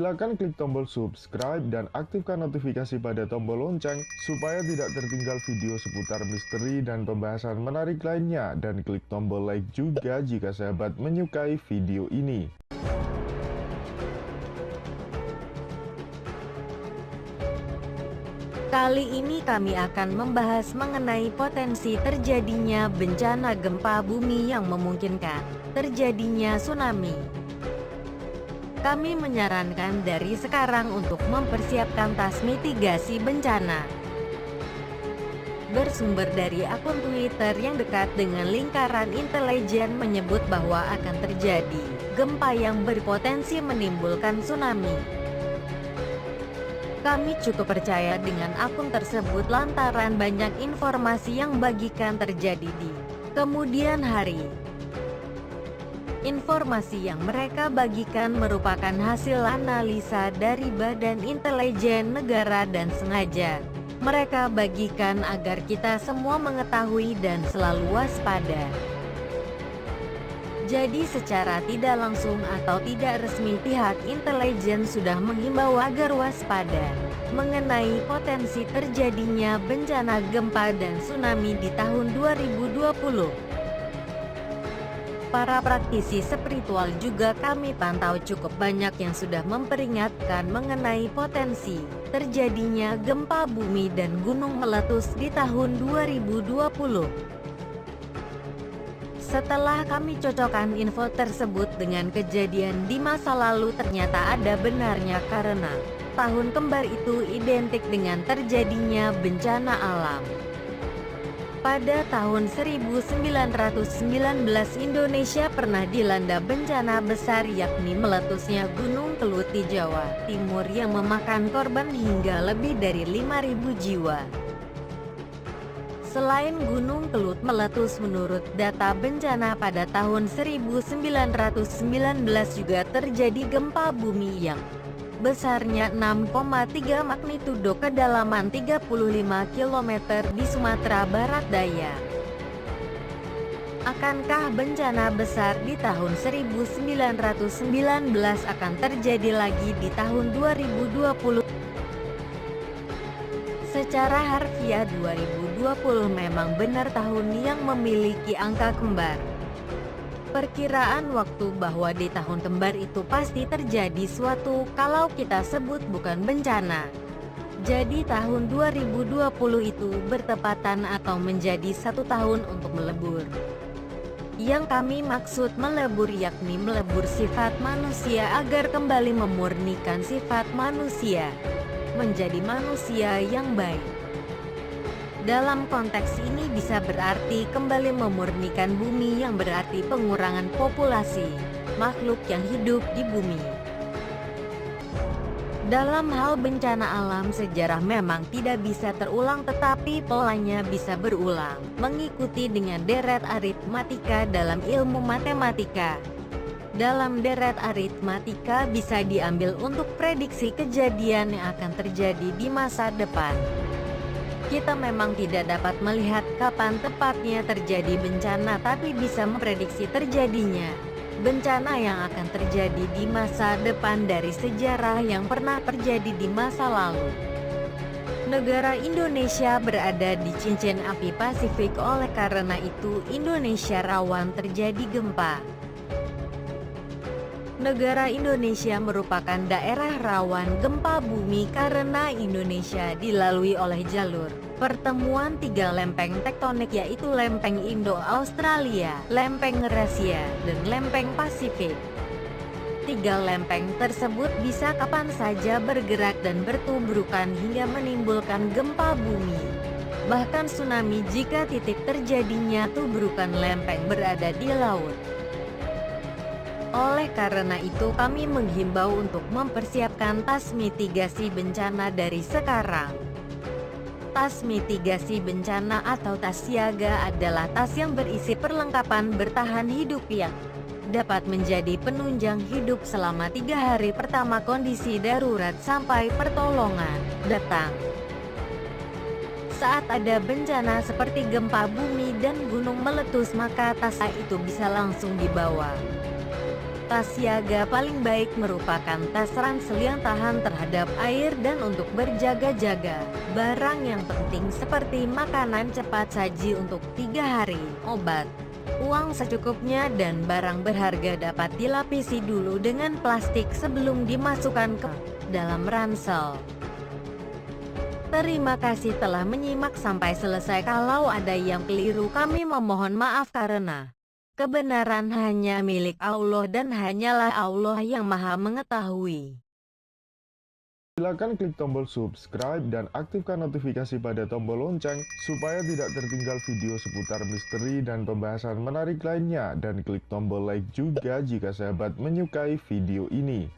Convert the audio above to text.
silakan klik tombol subscribe dan aktifkan notifikasi pada tombol lonceng supaya tidak tertinggal video seputar misteri dan pembahasan menarik lainnya, dan klik tombol like juga jika sahabat menyukai video ini. Kali ini kami akan membahas mengenai potensi terjadinya bencana gempa bumi yang memungkinkan terjadinya tsunami. Kami menyarankan dari sekarang untuk mempersiapkan tas mitigasi bencana. Bersumber dari akun Twitter yang dekat dengan lingkaran intelijen menyebut bahwa akan terjadi gempa yang berpotensi menimbulkan tsunami. Kami cukup percaya dengan akun tersebut lantaran banyak informasi yang bagikan terjadi di kemudian hari. Informasi yang mereka bagikan merupakan hasil analisa dari Badan Intelijen Negara dan sengaja mereka bagikan agar kita semua mengetahui dan selalu waspada. Jadi secara tidak langsung atau tidak resmi pihak intelijen sudah menghimbau agar waspada mengenai potensi terjadinya bencana gempa dan tsunami di tahun 2020. Para praktisi spiritual juga kami pantau cukup banyak yang sudah memperingatkan mengenai potensi terjadinya gempa bumi dan gunung meletus di tahun 2020. Setelah kami cocokkan info tersebut dengan kejadian di masa lalu, ternyata ada benarnya karena tahun kembar itu identik dengan terjadinya bencana alam. Pada tahun 1919 Indonesia pernah dilanda bencana besar, yakni meletusnya Gunung Kelut di Jawa Timur yang memakan korban hingga lebih dari 5.000 jiwa. Selain Gunung Kelut meletus, menurut data bencana pada tahun 1919 juga terjadi gempa bumi yang besarnya 6,3 magnitudo kedalaman 35 km di Sumatera Barat Daya. Akankah bencana besar di tahun 1919 akan terjadi lagi di tahun 2020? Secara harfiah 2020 memang benar tahun yang memiliki angka kembar. Perkiraan waktu bahwa di tahun kembar itu pasti terjadi suatu kalau kita sebut bukan bencana. Jadi tahun 2020 itu bertepatan atau menjadi satu tahun untuk melebur. Yang kami maksud melebur yakni melebur sifat manusia agar kembali memurnikan sifat manusia menjadi manusia yang baik. Dalam konteks ini bisa berarti kembali memurnikan bumi, yang berarti pengurangan populasi makhluk yang hidup di bumi. Dalam hal bencana alam, sejarah memang tidak bisa terulang, tetapi polanya bisa berulang, mengikuti dengan deret aritmatika dalam ilmu matematika. Dalam deret aritmatika bisa diambil untuk prediksi kejadian yang akan terjadi di masa depan. Kita memang tidak dapat melihat kapan tepatnya terjadi bencana, tapi bisa memprediksi terjadinya bencana yang akan terjadi di masa depan dari sejarah yang pernah terjadi di masa lalu. Negara Indonesia berada di cincin api Pasifik, oleh karena itu Indonesia rawan terjadi gempa. Negara Indonesia merupakan daerah rawan gempa bumi karena Indonesia dilalui oleh jalur pertemuan tiga lempeng tektonik, yaitu lempeng Indo-Australia, lempeng Eurasia, dan lempeng Pasifik. Tiga lempeng tersebut bisa kapan saja bergerak dan bertubrukan hingga menimbulkan gempa bumi, bahkan tsunami jika titik terjadinya tubrukan lempeng berada di laut. Oleh karena itu kami menghimbau untuk mempersiapkan tas mitigasi bencana dari sekarang. Tas mitigasi bencana atau tas siaga adalah tas yang berisi perlengkapan bertahan hidup yang dapat menjadi penunjang hidup selama 3 hari pertama kondisi darurat sampai pertolongan datang. Saat ada bencana seperti gempa bumi dan gunung meletus, maka tas itu bisa langsung dibawa. Tas siaga paling baik merupakan tas ransel yang tahan terhadap air dan untuk berjaga-jaga. Barang yang penting seperti makanan cepat saji untuk 3 hari, obat, uang secukupnya dan barang berharga dapat dilapisi dulu dengan plastik sebelum dimasukkan ke dalam ransel. Terima kasih telah menyimak sampai selesai. Kalau ada yang keliru kami memohon maaf karena kebenaran hanya milik Allah dan hanyalah Allah yang Maha Mengetahui. Silakan klik tombol subscribe dan aktifkan notifikasi pada tombol lonceng supaya tidak tertinggal video seputar misteri dan pembahasan menarik lainnya, dan klik tombol like juga jika sahabat menyukai video ini.